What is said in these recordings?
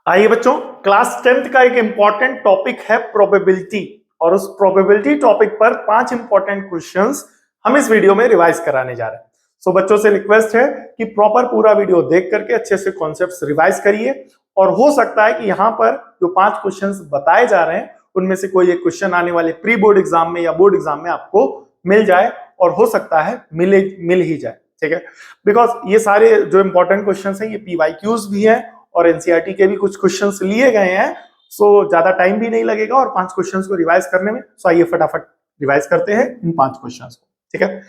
आइए बच्चों, class 10th का एक इंपॉर्टेंट टॉपिक है प्रोबेबिलिटी और उस प्रोबेबिलिटी टॉपिक पर 5 इंपॉर्टेंट क्वेश्चंस हम इस वीडियो में रिवाइज कराने जा रहे हैं। सो बच्चों से रिक्वेस्ट है कि प्रॉपर पूरा वीडियो देख करके अच्छे से कॉन्सेप्ट्स रिवाइज करिए और हो सकता है कि यहाँ पर जो 5 क्वेश्चंस बताए जा रहे हैं उनमें से कोई एक क्वेश्चन आने वाले प्री बोर्ड एग्जाम में या बोर्ड एग्जाम में आपको मिल जाए और हो सकता है मिल ही जाए। ठीक है, बिकॉज ये सारे जो इंपॉर्टेंट क्वेश्चंस हैं ये पीवाईक्यूज भी हैं और एनसीईआरटी के भी कुछ क्वेश्चंस लिए गए हैं। सो ज्यादा टाइम भी नहीं लगेगा और 5 क्वेश्चंस को रिवाइज करने में। सो आइए फटाफट रिवाइज करते हैं इन 5 क्वेश्चंस को। ठीक है,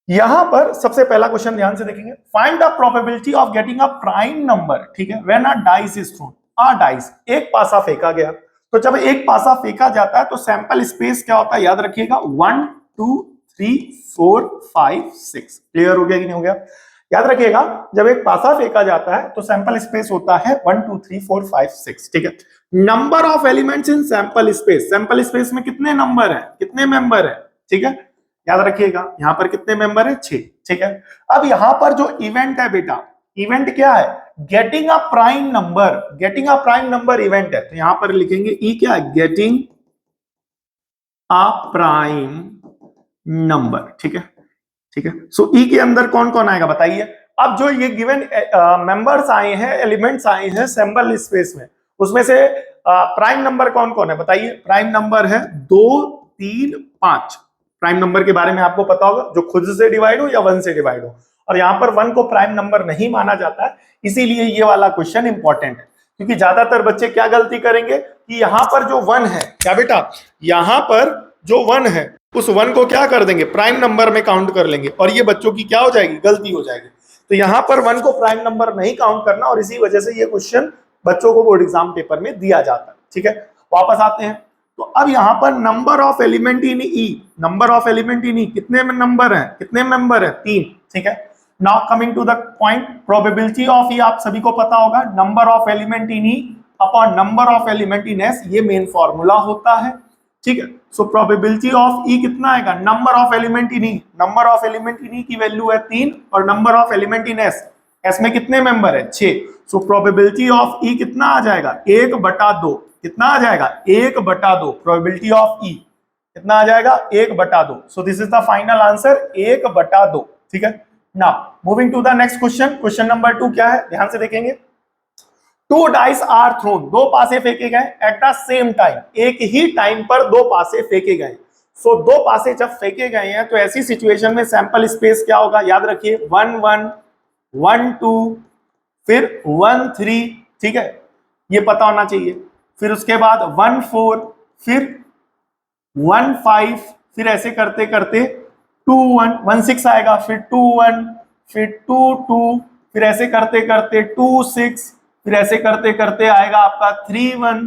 यहां पर सबसे पहला क्वेश्चन ध्यान से देखेंगे, find the probability of getting a prime number. ठीक है, when a dice is throne, a dice एक पासा फेंका गया। तो जब एक पासा फेंका जाता है तो सैंपल स्पेस क्या होता है, याद रखिएगा 1 2 3 4 5 6। क्लियर हो गया कि नहीं हो गया? याद रखिएगा जब एक पासा फेंका जाता है तो सैंपल स्पेस होता है 1 2 3 4 5 6। ठीक है, number of elements in sample space, sample space में कितने नंबर है, कितने मेंबर है? ठीक है, याद रखिएगा यहां पर कितने मेंबर है, 6। ठीक है, अब यहां पर जो इवेंट है बेटा, इवेंट क्या है, getting a prime number. Getting a prime number event है, तो यहां पर लिखेंगे ई क्या है, गेटिंग अ प्राइम नंबर। ठीक है, ठीक है, सो ई के अंदर कौन कौन आएगा बताइए। अब जो ये गिवन मेंबर्स आए हैं, एलिमेंट्स आए हैं सैंपल स्पेस में, उसमें से प्राइम नंबर कौन कौन है बताइए। प्राइम नंबर है 2 3 5। प्राइम नंबर के बारे में आपको पता होगा, जो खुद से डिवाइड हो या 1 से डिवाइड हो, और यहां पर 1 को प्राइम नंबर नहीं माना जाता है, इसीलिए ये वाला क्वेश्चन इंपॉर्टेंट है। क्योंकि ज्यादातर बच्चे क्या गलती करेंगे कि यहां पर जो 1 है, क्या बेटा, यहां पर जो 1 है उस 1 को क्या कर देंगे, प्राइम नंबर में काउंट कर लेंगे, और ये बच्चों की क्या हो जाएगी, गलती हो जाएगी। तो यहां पर 1 को प्राइम नंबर नहीं काउंट करना, और इसी वजह से ये क्वेश्चन बच्चों को बोर्ड एग्जाम पेपर में दिया जाता है। ठीक है, वापस आते हैं। तो अब यहां पर number of element in E, number of element in E कितने नंबर है, कितने मेंबर है, 3। ठीक है, now coming to the point, probability of E आप सभी को पता होगा, number of element in E upon number of element in S, ये मेन फॉर्मूला होता है। ठीक है, सो प्रोबेबिलिटी ऑफ ई कितना आएगा, number of element in E, number of element in E की वैल्यू है 3 और number of element in S, S में कितने मेंबर है, 6। सो प्रोबेबिलिटी ऑफ ई कितना आ जाएगा, 1/2। कितना आ जाएगा, 1/2। प्रोबेबिलिटी ऑफ ई कितना आ जाएगा, 1/2। So this is the final answer, 1/2। ठीक है, now moving to the next question. Question number 2 क्या है, ध्यान से देखेंगे। 2 डाइस आर थ्रोन, 2 पासे फेंके गए एट द सेम टाइम, एक ही टाइम पर 2 पासे फेंके गए। सो 2 पासे जब फेंके गए हैं तो ऐसी सिचुएशन में सैंपल स्पेस क्या होगा, याद रखिए 1 1 1 2 फिर 1 3। ठीक है, ये पता होना चाहिए। फिर उसके बाद 1 4 फिर 1 5, फिर ऐसे करते करते 2 1 1 6 आएगा, फिर 2 1 फिर 2 2, फिर ऐसे करते करते 2 6, फिर ऐसे करते करते आएगा आपका 3 1,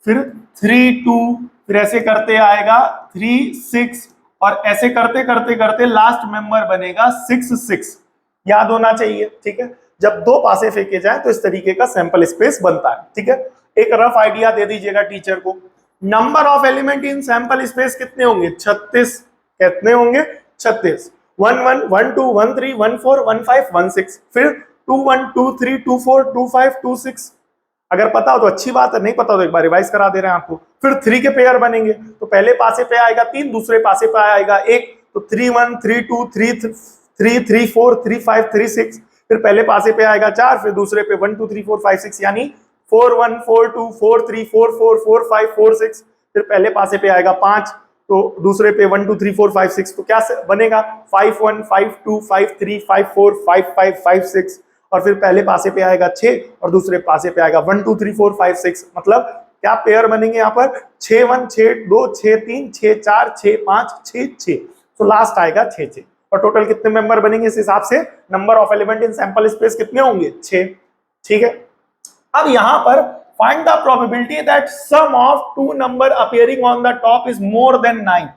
फिर 3 2, फिर ऐसे करते आएगा 3 6, और ऐसे करते करते करते लास्ट मेंबर बनेगा 6 6। याद होना चाहिए। ठीक है, जब 2 पासे फेंके जाए तो इस तरीके का सैंपल स्पेस बनता है। ठीक है, एक रफ आइडिया दे दीजिएगा टीचर को। Number of element in sample space कितने होंगे, 36। कितने होंगे, 36। 1 1 1 2 1 3 1 4 1 5 1 6, फिर 2 1 2 3 2 4 2 5 2 6। अगर पता हो तो अच्छी बात है, नहीं पता हो तो एक बार रिवाइज करा दे रहे हैं आपको। फिर 3 के पेयर बनेंगे, तो पहले पासे पे आएगा 3, दूसरे पासे पे आएगा 1, तो 3 1 3 2 3 3 3 4 3 5 3 6। फिर पहले पासे पे आएगा 4, फिर दूसरे पे 1 2 3 4 5 6, यानी 4 1 4 2 4 3 4 4 4 5 4 6। फिर पहले पासे पे आएगा 5, तो दूसरे पे 1 2 3 4 5 6, तो क्या बनेगा 5 1 5 2 5 3 5 4 5 5 5 6। और फिर पहले पासे पे आएगा 6 और दूसरे पासे पे आएगा 1 2 3 4 5 6। मतलब क्या पेयर बनेंगे यहाँ पर, 6 1 6 2 6 3 6 4 6 5 6 6, तो लास्ट आएगा 6 6। और टोटल कितने मेंबर बनेंगे इस हिसाब से, number of element in sample space कितने होंगे, 6। ठीक है, अब यहां पर find the probability that sum of 2 number appearing on the top is more than 9।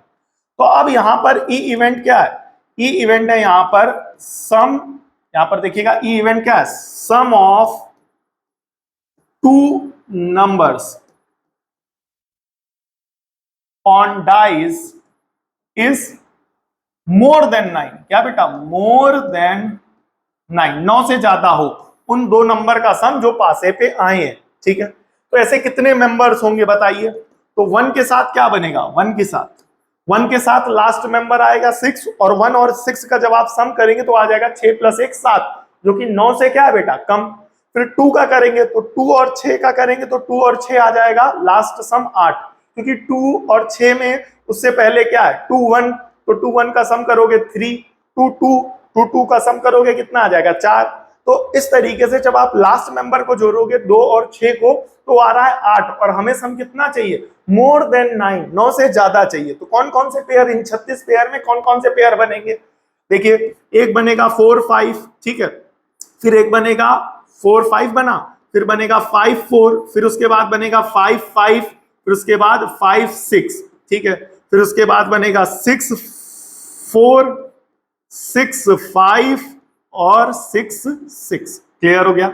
तो अब यहां पर ई इवेंट क्या है, ई इवेंट है यहां पर सम, यहां पर देखिएगा ई इवेंट क्या है, sum of 2 numbers on dice is more than 9। क्या बेटा, मोर देन 9, 9 से ज्यादा हो उन 2 नंबर का सम जो पासे पे आए हैं। ठीक है, तो ऐसे कितने मेंबर्स होंगे बताइए। तो 1 के साथ क्या बनेगा, 1 के साथ लास्ट मेंबर आएगा 6, और 1 और 6 का जब आप सम करेंगे तो आ जाएगा 6 + 1 7, जो कि 9 से क्या है बेटा कम। फिर 2 का करेंगे तो 2 और 6 का करेंगे तो 2 और 6 आ जाएगा लास्ट सम 8, क्योंकि 2 और 6 में उससे पहले क्या है 2 1, तो 2 1 का सम करोगे 3, 2 2 2 का सम करोगे कितना आ जाएगा 4। तो इस तरीके से जब आप लास्ट मेंबर को जोड़ोगे 2 और 6 को तो आ रहा है 8, और हमें सम कितना चाहिए, मोर देन 9, 9 से ज्यादा चाहिए। तो कौन कौन से पेयर, इन 36 पेयर में कौन कौन से पेयर बनेंगे, देखिए एक बनेगा 4 5, ठीक है, फिर एक बनेगा 4 5 बना, फिर बनेगा 5 4, फिर उसके बाद बनेगा 5 5, फिर उसके बाद 5 6, ठीक है, फिर उसके बाद बनेगा 6 4 6 5 और 6 6। क्लियर हो गया,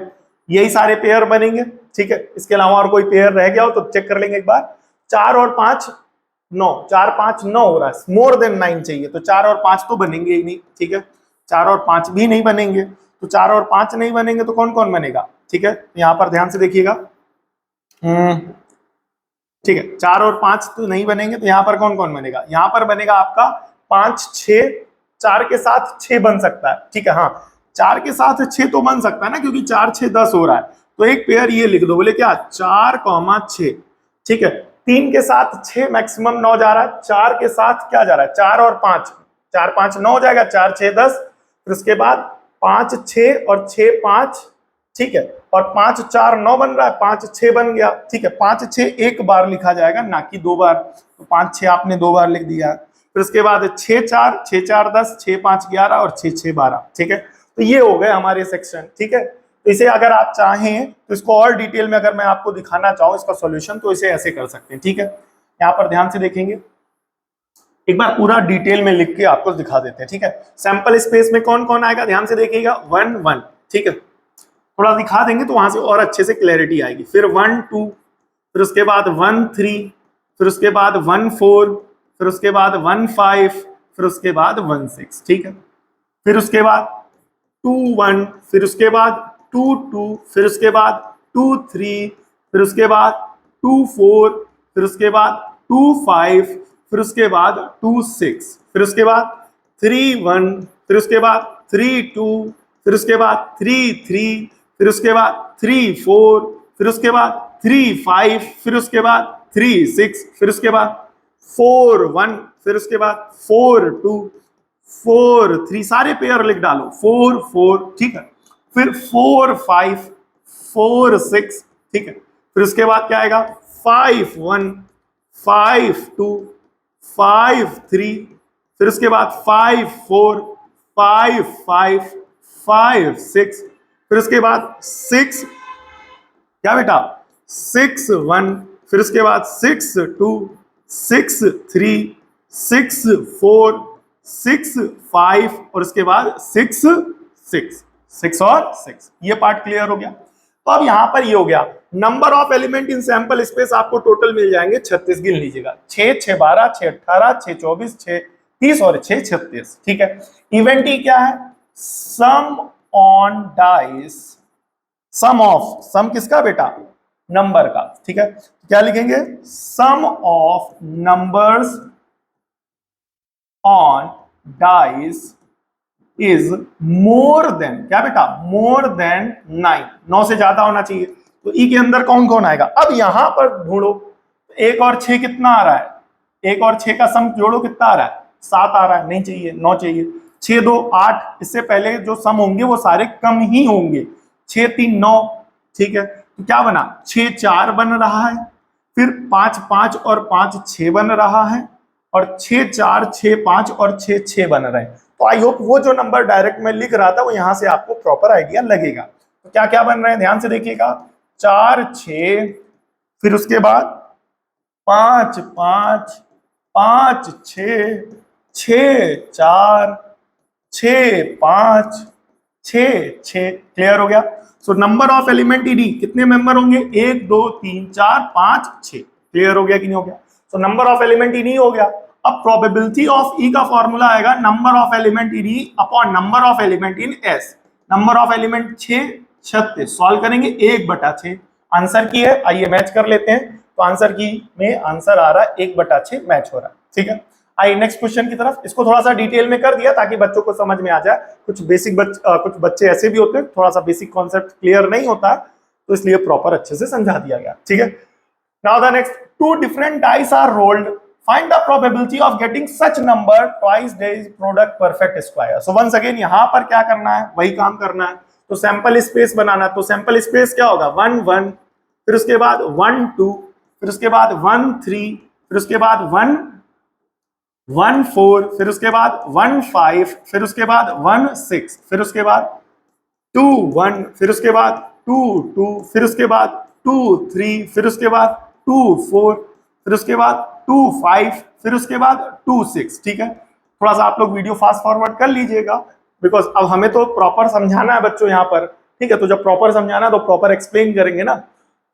यही सारे पेयर बनेंगे, ठीक है। इसके अलावा और कोई पेयर रह गया हो तो चेक कर लेंगे एक बार। 4 और 5 9, 4 5 9 हो रहा है, मोर देन 9 चाहिए, तो 4 और 5 तो बनेंगे ही नहीं, ठीक है, 4 और 5 भी नहीं बनेंगे, तो 4 और 5 नहीं बनेंगे तो कौन कौन बनेगा, ठीक है, यहां पर ध्यान से देखिएगा, ठीक है, 4 और 5 तो नहीं बनेंगे, तो यहां पर कौन कौन बनेगा, यहां पर बनेगा आपका 5 6, 4 के साथ 6 बन सकता है, ठीक है, हाँ 4 के साथ 6 तो बन सकता है ना, क्योंकि 4 6 10 हो रहा है, तो एक पेयर ये लिख दो, बोले क्या 4 6, ठीक है। 3 के साथ 6 मैक्सिमम 9 जा रहा है, 4 के साथ क्या जा रहा है 4 और 5, 4 5 9 हो जाएगा, 4 6 10, फिर उसके बाद 5 6 और 6 5, ठीक है, और 5 4 9 बन रहा है, 5 6 बन गया, ठीक है, 5 6 एक बार लिखा जाएगा ना कि 2 बार, तो 5 6 आपने 2 बार लिख दिया। फिर उसके बाद 6 4 10, 6 5 11 और 6 6 12, ठीक है, तो ये हो गए हमारे सेक्शन, ठीक है। तो इसे अगर आप चाहें तो इसको और डिटेल में अगर मैं आपको दिखाना चाहूँ इसका सॉल्यूशन, तो इसे ऐसे कर सकते हैं, ठीक है। यहाँ पर ध्यान से देखेंगे, एक बार पूरा डिटेल में लिख के आपको दिखा देते हैं, ठीक है। सैंपल स्पेस में कौन कौन आएगा, ध्यान से देखिएगा 1 1, ठीक है, थोड़ा दिखा देंगे तो वहां से और अच्छे से क्लैरिटी आएगी। फिर 1 2, फिर उसके बाद 1 3, फिर उसके बाद 1 4, फिर उसके बाद 1 5, फिर उसके बाद 1 6, ठीक है, फिर उसके बाद 2 1, फिर उसके बाद 2 2, फिर उसके बाद 2 3, फिर उसके बाद 2 4, फिर उसके बाद 2 5, फिर उसके बाद 2 6, फिर उसके बाद 3 1, फिर उसके बाद 3 2, फिर उसके बाद 3 3, फिर उसके बाद 3 4, फिर उसके बाद 3 5, फिर उसके बाद 3 6, फिर उसके बाद 4 1, फिर उसके बाद 4 2 4 3, सारे पेयर लिख डालो 4 4, ठीक है, फिर 4 5 4 6, ठीक है, फिर उसके बाद क्या आएगा 5 1 5 2 5 3, फिर उसके बाद 5 4 5 5 5 6, फिर उसके बाद 6, क्या बेटा 6 1, फिर उसके बाद 6 2 6 3 6 4 6 5, और उसके बाद 6 6 6 और 6, ये पार्ट क्लियर हो गया। तो अब यहां पर ये हो गया, number of element in sample space आपको टोटल मिल जाएंगे 36, गिन लीजिएगा 6 6 12 6 18 6 24 6 30 और 6 36, ठीक है। इवेंट ही क्या है, sum on dice, sum of, sum किसका बेटा, नंबर का, ठीक है, क्या लिखेंगे sum of numbers on dice is more than, क्या बेटा मोर देन 9, 9 से ज्यादा होना चाहिए। तो ई के अंदर कौन कौन आएगा, अब यहां पर ढूंढो, 1 और 6 कितना आ रहा है, 1 और 6 का सम जोड़ो कितना आ रहा है 7 आ रहा है, नहीं चाहिए 9 चाहिए, 6 2 8, इससे पहले जो सम होंगे वो सारे कम ही होंगे, 6 3 9, ठीक है, तो क्या बना 6 4 बन रहा है, फिर 5 5 और 5 6 बन रहा है, और 6 4 6 5 और 6 6 बन रहे हैं। तो आई होप वो जो नंबर डायरेक्ट में लिख रहा था वो यहां से आपको प्रॉपर आइडिया लगेगा। तो क्या क्या बन रहे हैं ध्यान से देखिएगा, 4 6, फिर उसके बाद 5 5 5 6 6 4 6 5 6 6, क्लियर हो गया। सो नंबर ऑफ एलिमेंट ईडी कितने मेंबर होंगे 1 2 3 4 5 6, क्लियर हो गया कि नहीं हो गया। सो नंबर ऑफ एलिमेंट ईडी हो गया। अब प्रोबेबिलिटी ऑफ ई का फॉर्मूला आएगा number of element in E upon number of element in S. Number of element 6 36, solve करेंगे 1/6, आंसर की है, आइए मैच कर लेते हैं। तो आंसर की में आंसर आ रहा है 1/6 मैच हो रहा है, ठीक है। आइए नेक्स्ट क्वेश्चन की तरफ। इसको थोड़ा सा डिटेल में कर दिया ताकि बच्चों को समझ में आ जाए। कुछ कुछ बच्चे ऐसे भी होते हैं थोड़ा सा बेसिक कॉन्सेप्ट क्लियर नहीं होता है, तो इसलिए प्रॉपर अच्छे से समझा दिया गया, ठीक है। Now the next, two different dice are rolled, find the probability of getting such number twice डेज product perfect square. So once again यहां पर क्या करना है, वही काम करना है। तो सैंपल स्पेस बनाना, तो सैंपल स्पेस क्या होगा 1 1, फिर उसके बाद 1 2, फिर उसके बाद 1 3, फिर उसके बाद 1 1 4, फिर उसके बाद 1 5, फिर उसके बाद 1 6, फिर उसके बाद 2 1, फिर उसके बाद 2 2, फिर उसके बाद 2 3, फिर उसके बाद 2 4, फिर उसके बाद 2 5, फिर उसके बाद 2 6, ठीक है। थोड़ा सा आप लोग वीडियो फास्ट फॉरवर्ड कर लीजिएगा, बिकॉज अब हमें तो प्रॉपर समझाना है बच्चों यहाँ पर, ठीक है। तो जब प्रॉपर समझाना है तो प्रॉपर एक्सप्लेन करेंगे ना,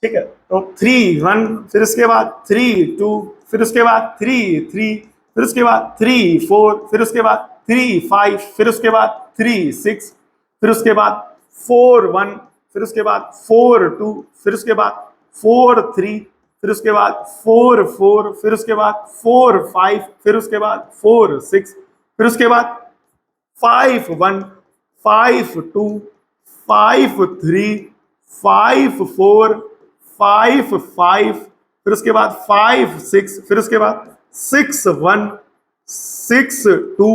ठीक है। तो 3 1, फिर उसके बाद 3 2, फिर उसके बाद 3 3, फिर उसके बाद 3 4, फिर उसके बाद 3 5, फिर उसके बाद 3 6, फिर उसके बाद 4 1, फिर उसके बाद 4 2, फिर उसके बाद 4 3, फिर उसके बाद 4 4, फिर उसके बाद 4 5, फिर उसके बाद 4 6, फिर उसके बाद 5 1 5 2 5 3 5 4 5 5, फिर उसके बाद 5 6, फिर उसके बाद 6 1 6 2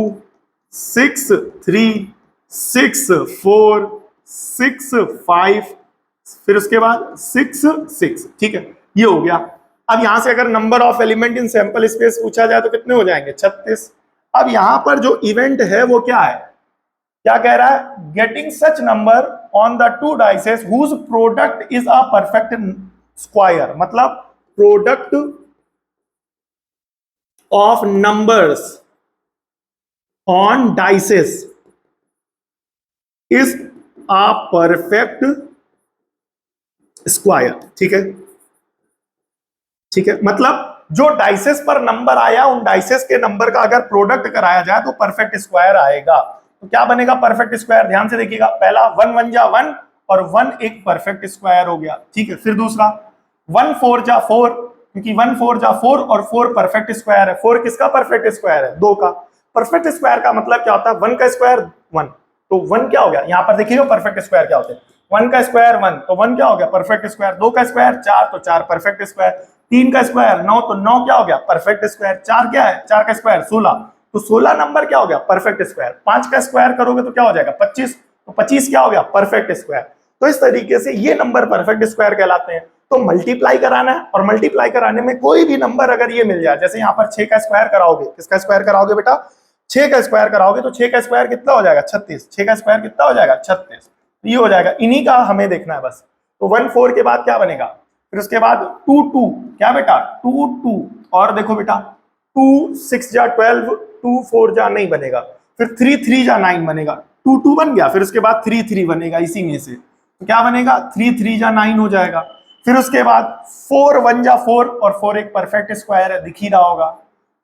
6 3 6 4 6 5, फिर उसके बाद 6 6, ठीक है। ये हो गया। अब यहां से अगर number of element in sample space पूछा जाए तो कितने हो जाएंगे 36। अब यहां पर जो इवेंट है वो क्या है, क्या कह रहा है, getting such number on the two dices whose product is a perfect square. मतलब product of numbers on dices is a perfect square, ठीक है। ठीक है, मतलब जो डाइसेस पर नंबर आया उन डाइसेस के नंबर का अगर प्रोडक्ट कराया जाए तो परफेक्ट स्क्वायर आएगा। तो क्या बनेगा परफेक्ट स्क्वायर, ध्यान से देखिएगा। पहला 1 1 जा 1 और 1 एक परफेक्ट स्क्वायर हो गया, ठीक है। फिर दूसरा 1 4 जा 4, क्योंकि 1 4 जा 4 और 4 परफेक्ट स्क्वायर है। 4 किसका परफेक्ट स्क्वायर है, 2 का। परफेक्ट स्क्वायर का मतलब क्या होता है, 1 का स्क्वायर 1, तो 1 क्या हो गया, यहां पर देखिएगा परफेक्ट स्क्वायर क्या होते हैं। 1 का स्क्वायर 1, तो 1 क्या हो गया परफेक्ट स्क्वायर। 2 का स्क्वायर 4, तो 4 परफेक्ट स्क्वायर। 3 का स्क्वायर 9, तो 9 क्या हो गया परफेक्ट स्क्वायर। 4 क्या है, 4 का स्क्वायर 16, तो 16 नंबर क्या हो गया परफेक्ट स्क्वायर। 5 का स्क्वायर करोगे तो क्या हो जाएगा 25, तो 25 क्या हो गया परफेक्ट स्क्वायर। तो इस तरीके से ये नंबर परफेक्ट स्क्वायर कहलाते हैं। तो मल्टीप्लाई कराना है, और मल्टीप्लाई कराने में कोई भी नंबर अगर ये मिल जाए, जैसे यहाँ पर 6 का स्क्वायर कराओगे, किसका स्क्वायर कराओगे बेटा 6 का स्क्वायर कराओगे, तो 6 का स्क्वायर कितना हो जाएगा 36। 6 का स्क्वायर कितना हो जाएगा 36, ये हो जाएगा। इन्हीं का हमें देखना है बस। तो 1 4 के बाद क्या बनेगा, फिर उसके बाद 2 2, क्या बेटा 2 2, और देखो बेटा 2 6 जा 12, 2 4 जा नहीं बनेगा, फिर 3 3 जा 9 बनेगा। 2 2 बन गया, फिर उसके बाद 3 3 बनेगा इसी में से, तो क्या बनेगा 3 3 जा 9 हो जाएगा। फिर उसके बाद 4 1 जा 4, और 4 एक परफेक्ट स्क्वायर है, दिख ही रहा होगा।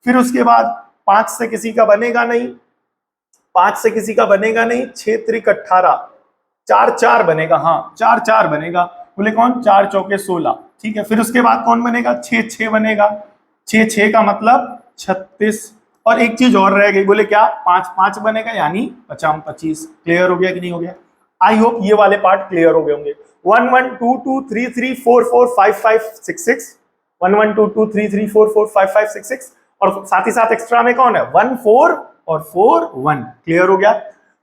फिर उसके बाद 5 से किसी का बनेगा नहीं, 5 से किसी का बनेगा नहीं, 6 3 18, 4 4 बनेगा, हाँ 4 4 बनेगा। बोले कौन, 4 चौके 16, ठीक है। फिर उसके बाद कौन बनेगा 6 6 बनेगा, 6 6 का मतलब 36। और एक चीज और रह गई, बोले क्या 5 5 बनेगा, यानी 50 25। क्लियर हो गया कि नहीं हो गया, आई होप ये वाले पार्ट क्लियर हो गए होंगे। 1 1 2 2 3 3 4 4 5 5 6 6, 1 1 2 2 3 3 4 4 5 5 6 6, और साथ ही साथ एक्स्ट्रा में कौन है 1 4 और 4 1। क्लियर हो गया।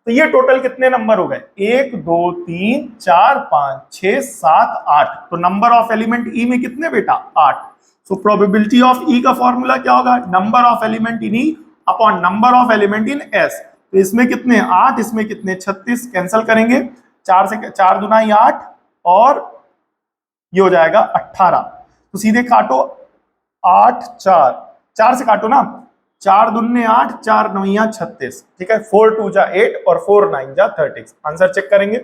तो ये टोटल कितने नंबर हो गए, 1 2 3 4 5 6 7 8। तो नंबर ऑफ एलिमेंट ई में कितने बेटा 8। सो प्रोबेबिलिटी ऑफ ई का फॉर्मूला क्या होगा, number of element in E upon number of element in S. तो इसमें कितने 8, इसमें कितने 36, कैंसिल करेंगे 4 से 4 दूना 8, और ये हो जाएगा 18। तो सीधे काटो 8 4, 4 से काटो ना, 4 दूने 8, 4 9 36, ठीक है। 4 2 जा 8 और 4 9 जा 36। आंसर चेक करेंगे,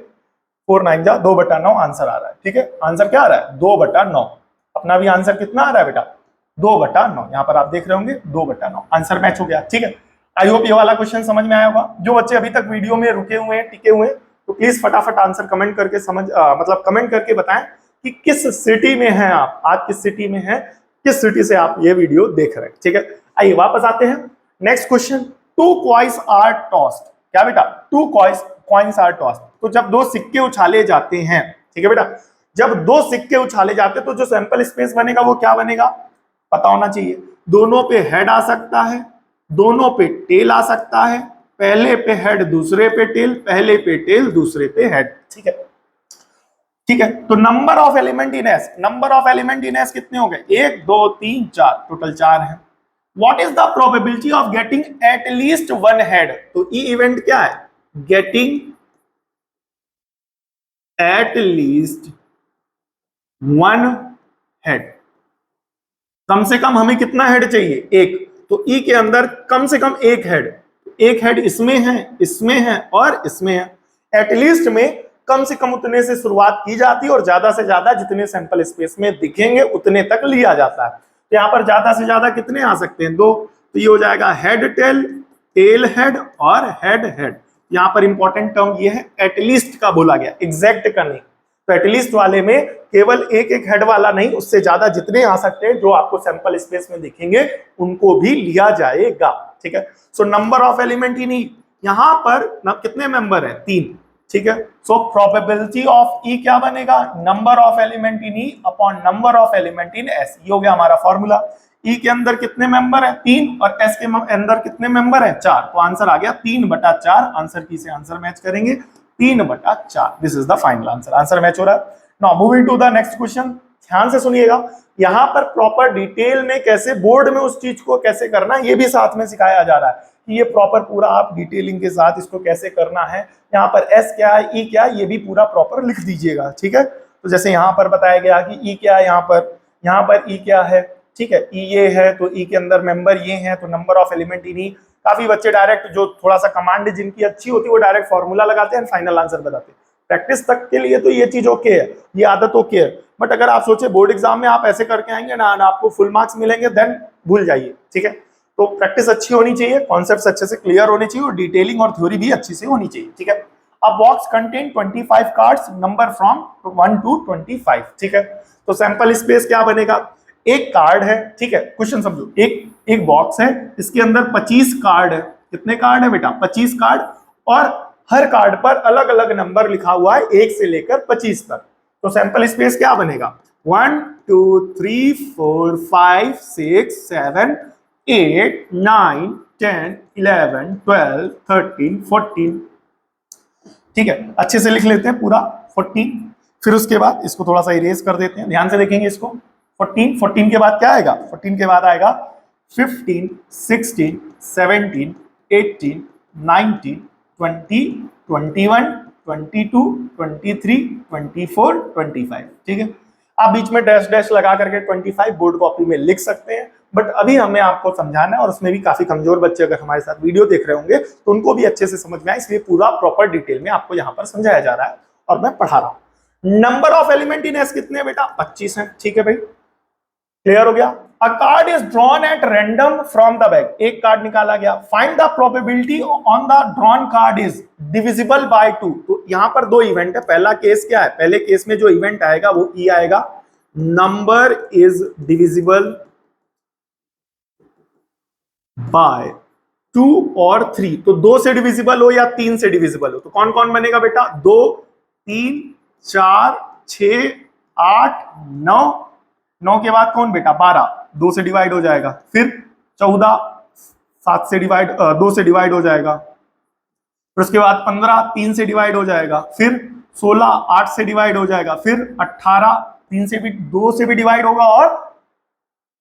4 9 जा 2/9 आंसर आ रहा है, ठीक है। आंसर क्या आ रहा है 2/9। अपना भी आंसर कितना आ रहा है बेटा 2/9, यहाँ पर आप देख रहे होंगे 2/9, आंसर मैच हो गया, ठीक है। आई होप ये वाला क्वेश्चन समझ में आया होगा। जो बच्चे अभी तक वीडियो में रुके हुए हैं, टिके हुए हैं, तो प्लीज फटाफट आंसर कमेंट करके मतलब कमेंट करके बताएं, कि किस सिटी में हैं आप किस सिटी में हैं, किस सिटी से आप ये वीडियो देख रहे हैं। ठीक है, आइए वापस आते हैं। Next question, 2 coins are tossed. क्या बेटा, 2 कॉइन्स आर टॉस्ड। तो जब 2 सिक्के उछाले जाते हैं, ठीक है बेटा, जब 2 सिक्के उछाले जाते हैं तो जो सैंपल स्पेस बनेगा वो क्या बनेगा, पता होना चाहिए। दोनों पे हेड आ सकता है, दोनों पे टेल आ सकता है, पहले पे हेड दूसरे पे टेल, पहले पे टेल दूसरे पे हेड। ठीक है, ठीक है। तो number of element in S, number of element in S कितने हो गए, 1 2 3 4, टोटल 4 है। What is the probability of getting at least 1 head. तो ई इवेंट क्या है, गेटिंग एट लीस्ट 1 हेड। कम से कम हमें कितना हेड चाहिए, 1। तो ई के अंदर कम से कम 1 हेड, 1 हेड इसमें है, इसमें है और इसमें है। एटलीस्ट में कम से कम उतने से शुरुआत की जाती है और ज्यादा से ज्यादा जितने सैंपल स्पेस में दिखेंगे उतने तक लिया जाता है। तो यहाँ पर ज्यादा से ज्यादा कितने आ सकते हैं, 2। तो ये हो जाएगा हेड टेल, टेल हेड और हेड हेड। यहाँ पर इंपॉर्टेंट टर्म ये है एटलीस्ट का बोला गया, एग्जैक्ट का नहीं। तो एटलीस्ट वाले में केवल एक हेड वाला नहीं, उससे ज्यादा जितने आ सकते हैं जो आपको सैंपल स्पेस में दिखेंगे उनको भी लिया जाएगा। ठीक है, so number of element in E, यहां पर कितने मेंबर है, 3। ठीक है, सो प्रोबेबिलिटी ऑफ ई क्या बनेगा, number of element in E upon number of element in S. ये हो गया हमारा फॉर्मूला। ई के अंदर कितने मेंबर है, 3, और एस के अंदर कितने मेंबर है, 4। तो आंसर आ गया 3/4। आंसर की से आंसर मैच करेंगे, 3/4। This is the final answer, answer match हो रहा है। Now moving to the next question, ध्यान से सुनिएगा। यहां पर प्रॉपर डिटेल में कैसे बोर्ड में उस चीज को कैसे करना है ये भी साथ में सिखाया जा रहा है कि ये प्रॉपर पूरा आप डिटेलिंग के साथ इसको कैसे करना है। यहाँ पर एस क्या है, ई क्या है, ये भी पूरा प्रॉपर लिख दीजिएगा। ठीक है, तो जैसे यहाँ पर बताया गया कि ई क्या है, यहाँ पर ई क्या है। ठीक है, ई ये है तो ई के अंदर मेंबर ये हैं, तो नंबर ऑफ एलिमेंट इन ई। काफी बच्चे डायरेक्ट जो थोड़ा सा कमांड जिनकी अच्छी होती है वो डायरेक्ट फॉर्मूला लगाते हैं, फाइनल आंसर बताते हैं। प्रैक्टिस तक के लिए तो ये चीज ओके है, ये आदत ओके है। बट अगर आप सोचे बोर्ड एग्जाम में आप ऐसे करके आएंगे ना आपको फुल मार्क्स मिलेंगे, देन भूल जाइए। ठीक है, तो प्रैक्टिस अच्छी होनी चाहिए, कॉन्सेप्ट्स अच्छे से क्लियर होने चाहिए और डिटेलिंग और थ्योरी भी अच्छी से होनी चाहिए। ठीक है, अ box contain 25 cards, number from 1 to 25। ठीक है, तो सैंपल स्पेस क्या बनेगा, एक कार्ड है। ठीक है, क्वेश्चन समझो, एक बॉक्स है, इसके अंदर 25 कार्ड है। कितने कार्ड है बेटा, 25 कार्ड, और हर कार्ड पर अलग अलग नंबर लिखा हुआ है 1 से लेकर 25 तक। तो सैंपल स्पेस क्या बनेगा, 1 2 3 4 5 6 7 8 9 10 11 12 13 14। ठीक है, अच्छे से लिख लेते हैं पूरा 14। फिर उसके बाद इसको थोड़ा सा इरेज कर देते हैं, ध्यान से देखेंगे इसको। 14 के बाद क्या आएगा, 14 के बाद आएगा 15 16 17 18 19 20 21 22 23 24 25। ठीक है, आप बीच में डैश डैश लगा करके 25 बोर्ड कॉपी में लिख सकते हैं, बट अभी हमें आपको समझाना है और उसमें भी काफी कमजोर बच्चे अगर हमारे साथ वीडियो देख रहे होंगे तो उनको भी अच्छे से समझ में आए, इसलिए पूरा प्रॉपर डिटेल में आपको यहाँ पर समझाया जा रहा है और मैं पढ़ा रहा हूँ। Number of element in S कितने बेटा, 25 है। ठीक है भाई, क्लियर हो गया। अ card is drawn at random from the bag, एक कार्ड निकाला गया। Find the probability on the drawn card is divisible by 2। तो यहां पर 2 इवेंट है, पहला केस क्या है, पहले केस में जो इवेंट आएगा वो ई आएगा, नंबर इज डिविजिबल बाय 2 और 3। तो 2 से डिविजिबल हो या 3 से डिविजिबल हो, तो कौन कौन बनेगा बेटा, 2 3 4 6 8 9, 9 के बाद कौन बेटा, 12, 2 से डिवाइड हो जाएगा। फिर 14, 7 से डिवाइड 2 से डिवाइड हो जाएगा। फिर उसके बाद 15, 3 से डिवाइड हो जाएगा। फिर 16, 8 से डिवाइड हो जाएगा। फिर 18, 3 से भी 2 से भी डिवाइड होगा और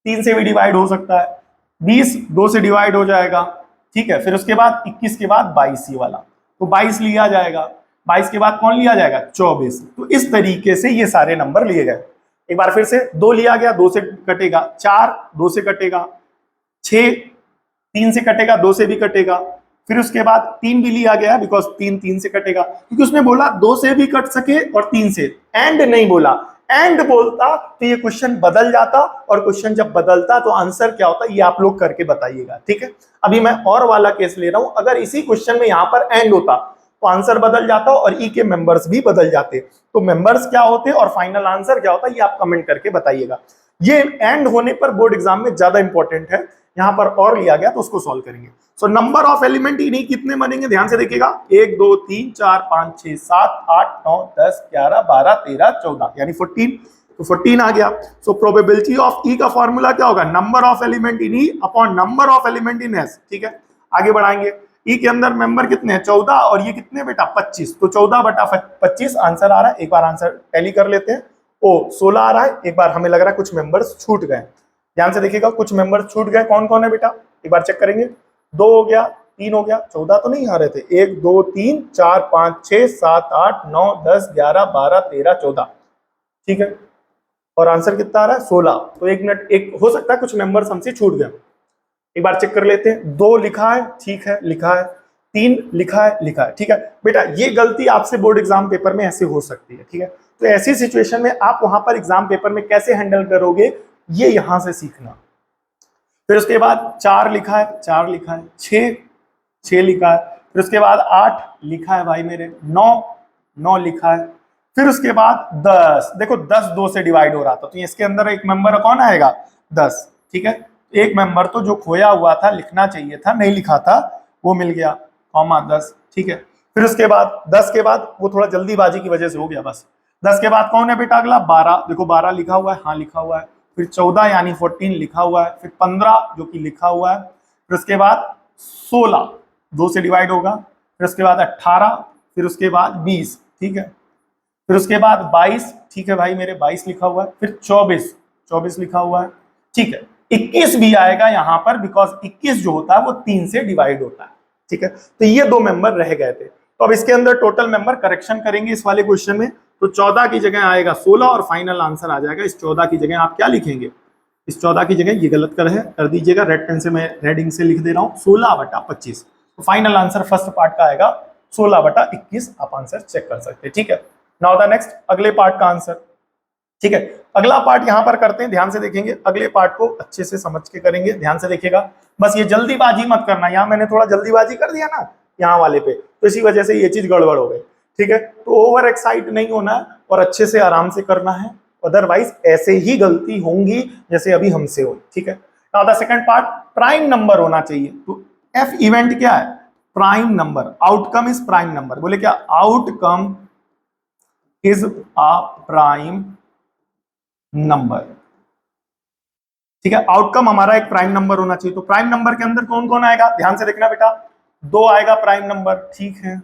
3 से भी डिवाइड हो सकता है। 20, 2 से डिवाइड हो जाएगा। ठीक है, फिर उसके बाद 21 के बाद 22 ये वाला, तो 22 लिया जाएगा। 22 के बाद कौन लिया जाएगा, 24। तो इस तरीके से ये सारे नंबर लिए गए। एक बार फिर से 2 लिया गया, 2 से कटेगा, 4 2 से कटेगा, 6 3 से कटेगा, 2 से भी कटेगा। फिर उसके बाद 3 भी लिया गया बिकॉज 3 3 से कटेगा, क्योंकि उसने बोला 2 से भी कट सके और 3 से, एंड नहीं बोला। एंड बोलता तो ये क्वेश्चन बदल जाता, और क्वेश्चन जब बदलता तो आंसर क्या होता ये आप लोग करके बताइएगा। ठीक है, अभी मैं और वाला केस ले रहा हूं, अगर इसी क्वेश्चन में यहां पर एंड होता तो आंसर बदल जाता और ई के मेंबर्स भी बदल जाते। तो मेंबर्स क्या होते और फाइनल आंसर क्या होता है, ये आप कमेंट करके बताइएगा। ये एंड होने पर बोर्ड एग्जाम में ज्यादा इंपॉर्टेंट है, यहां पर और लिया गया तो उसको सॉल्व करेंगे। So number of element in E कितने बनेंगे, ध्यान से देखिएगा, 1 2 3 4 5 6 7 8 9 10 11 12 13 14 यानी 14, तो 14 आ गया। सो प्रोबेबिलिटी ऑफ ई का फॉर्मूला क्या होगा, number of element in E upon number of element in S. ठीक है, आगे बढ़ाएंगे। ई के अंदर मेंबर कितने हैं, 14, और ये कितने बेटा 25, तो 14 बटा 25 आंसर आ रहा है। एक बार आंसर टैली कर लेते हैं। ओ 16 आ रहा है, एक बार हमें लग रहा है कुछ मेंबर्स छूट गए। ध्यान से देखिएगा, कुछ मेंबर्स छूट गए, कौन कौन है बेटा, एक बार चेक करेंगे। 2 हो गया, 3 हो गया, 14 तो नहीं आ रहे थे, 1 2 3 4 5 6 7 8 9 10 11 12 13 14। ठीक है, और आंसर कितना आ रहा है 16। तो एक मिनट, एक हो सकता है कुछ मेंबर्स हमसे छूट गए, एक बार चेक कर लेते हैं। 2 लिखा है, ठीक है लिखा है, 3 लिखा है, लिखा है, ठीक है बेटा। ये गलती आपसे बोर्ड एग्जाम पेपर में ऐसे हो सकती है, ठीक है। तो ऐसी सिचुएशन में आप वहां पर एग्जाम पेपर में कैसे हैंडल करोगे, ये यहां से सीखना। फिर उसके बाद 4 लिखा है, 4 लिखा है, 6 लिखा है, फिर उसके बाद 8 लिखा है भाई मेरे, 9 लिखा है, फिर उसके बाद 10। देखो 10 2 से डिवाइड हो रहा था, तो इसके अंदर एक मेंबर कौन आएगा, 10। ठीक है, एक मेंबर तो जो खोया हुआ था, लिखना चाहिए था, नहीं लिखा था, वो मिल गया, कॉमा 10। ठीक है, फिर उसके बाद 10 के बाद वो थोड़ा जल्दीबाजी की वजह से हो गया बस। 10 के बाद कौन है बेटा अगला, 12। देखो 12 लिखा हुआ है, हाँ लिखा हुआ है, फिर 14 यानी 14 लिखा हुआ है, फिर 15 जो कि लिखा हुआ है, फिर उसके बाद 16 2 से डिवाइड होगा, फिर उसके बाद 18, फिर उसके बाद 20। ठीक है, फिर उसके बाद 22, ठीक है भाई मेरे 22 लिखा हुआ है, फिर 24 लिखा हुआ है। ठीक है, 21 भी आएगा यहाँ पर, बिकॉज 21 जो होता है वो 3 से डिवाइड होता है। ठीक है, तो ये 2 मेंबर रह गए थे। तो अब इसके अंदर टोटल मेंबर करेक्शन करेंगे इस वाले क्वेश्चन में, तो 14 की जगह आएगा 16 और फाइनल आंसर आ जाएगा। इस 14 की जगह आप क्या लिखेंगे, इस 14 की जगह ये गलत कर दीजिएगा, रेड पेन से मैं रेड इंक से लिख दे रहा हूँ 16/25। तो फाइनल आंसर फर्स्ट पार्ट का आएगा 16/21। आप आंसर चेक कर सकते हैं। ठीक है, नाउ द नेक्स्ट, अगले पार्ट का आंसर। ठीक है, अगला पार्ट यहां पर करते हैं, ध्यान से देखेंगे, अगले पार्ट को अच्छे से समझ के करेंगे। ध्यान से देखिएगा, बस ये जल्दीबाजी मत करना, यहां मैंने थोड़ा जल्दीबाजी कर दिया ना यहाँ वाले पे, तो इसी वजह से ये चीज गड़बड़ हो गई। ठीक है, तो ओवर एक्साइट नहीं होना है और अच्छे से आराम से करना है, अदरवाइज ऐसे ही गलती होंगी जैसे अभी हमसे हुई। ठीक है, now the second part, prime number होना चाहिए। तो एफ इवेंट क्या है, prime number, outcome is prime number. बोले क्या, outcome is a prime number. ठीक है, आउटकम हमारा एक प्राइम नंबर होना चाहिए। तो प्राइम नंबर के अंदर कौन कौन आएगा, ध्यान से देखना बेटा, 2 आएगा प्राइम नंबर, ठीक है,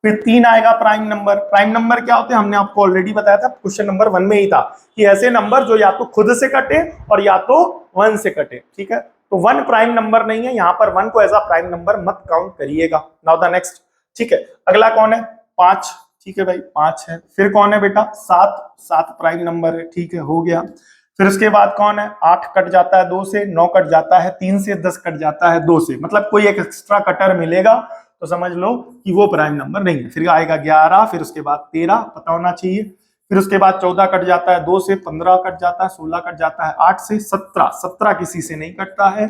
फिर 3 आएगा प्राइम नंबर। प्राइम नंबर क्या होते हैं, हमने आपको ऑलरेडी बताया था, क्वेश्चन नंबर 1 में ही था, कि ऐसे नंबर जो या तो खुद से कटे और या तो 1 से कटे। ठीक है, तो 1 प्राइम नंबर नहीं है, यहां पर 1 को एज अ प्राइम नंबर मत काउंट करिएगा। Now the next. ठीक है, अगला कौन है, 5। ठीक है भाई 5 है, फिर कौन है बेटा 7 प्राइम नंबर है। ठीक है, हो गया, फिर उसके बाद कौन है, 8 कट जाता है 2 से, 9 कट जाता है 3 से, 10 कट जाता है 2 से, मतलब कोई एक एक्स्ट्रा कटर मिलेगा तो समझ लो कि वो प्राइम नंबर नहीं है। फिर आएगा 11, फिर उसके बाद 13, पता होना चाहिए, फिर उसके बाद 14 कट जाता है 2 से, 15 कट जाता है, 16 कट जाता है 8 से, 17 किसी से नहीं कटता है,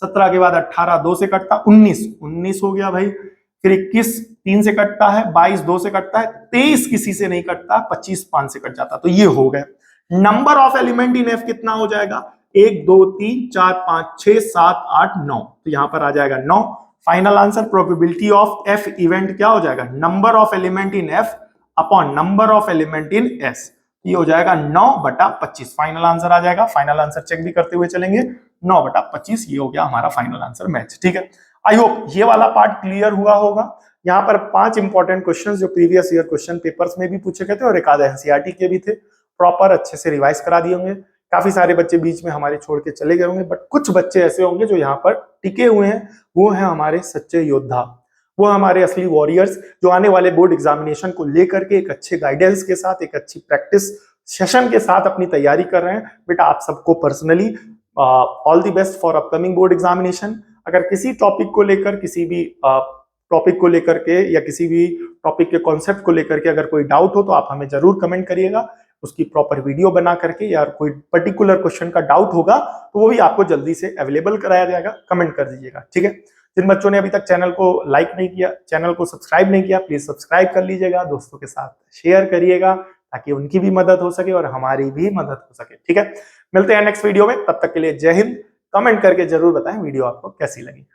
17 के बाद 18 2 से कटता, 19 हो गया भाई, फिर 21 3 से कटता है, 22 2 से कटता है, 23 किसी से नहीं कटता, 25 5 से कट जाता। तो ये हो गए। Number of element in F कितना हो जाएगा, 1 2 3 4 5 6 7 8 9, तो यहां पर आ जाएगा 9। Final answer, probability of F event क्या हो जाएगा, number of element in F upon number of element in S, ये हो जाएगा 9/25। फाइनल आंसर आ जाएगा। फाइनल आंसर चेक भी करते हुए चलेंगे, 9/25, ये हो गया हमारा फाइनल आंसर मैच। ठीक है, आई होप ये वाला पार्ट क्लियर हुआ होगा। यहाँ पर 5 इंपॉर्टेंट क्वेश्चंस जो प्रीवियस ईयर क्वेश्चन पेपर्स में भी पूछे गए थे और एक आधे एनसीईआरटी के भी थे, प्रॉपर अच्छे से रिवाइज करा दिए होंगे। काफी सारे बच्चे बीच में हमारे छोड़ के चले गए होंगे, बट कुछ बच्चे ऐसे होंगे जो यहाँ पर टिके हुए हैं, वो है हमारे सच्चे योद्धा, वो हमारे असली वॉरियर्स, जो आने वाले बोर्ड एग्जामिनेशन को लेकर के एक अच्छे गाइडेंस के साथ, एक अच्छी प्रैक्टिस सेशन के साथ अपनी तैयारी कर रहे हैं। बेटा आप सबको personally all the best for upcoming board examination. अगर किसी टॉपिक को लेकर, किसी भी टॉपिक को लेकर के या किसी भी टॉपिक के कॉन्सेप्ट को लेकर के अगर कोई डाउट हो तो आप हमें जरूर कमेंट करिएगा, उसकी प्रॉपर वीडियो बना करके, या कोई पर्टिकुलर क्वेश्चन का डाउट होगा तो वो भी आपको जल्दी से अवेलेबल कराया जाएगा, कमेंट कर दीजिएगा। ठीक है, जिन बच्चों ने अभी तक चैनल को लाइक नहीं किया, चैनल को सब्सक्राइब नहीं किया, प्लीज सब्सक्राइब कर लीजिएगा, दोस्तों के साथ शेयर करिएगा ताकि उनकी भी मदद हो सके और हमारी भी मदद हो सके। ठीक है, मिलते हैं नेक्स्ट वीडियो में, तब तक के लिए जय हिंद। कमेंट करके जरूर बताएं वीडियो आपको कैसी लगी।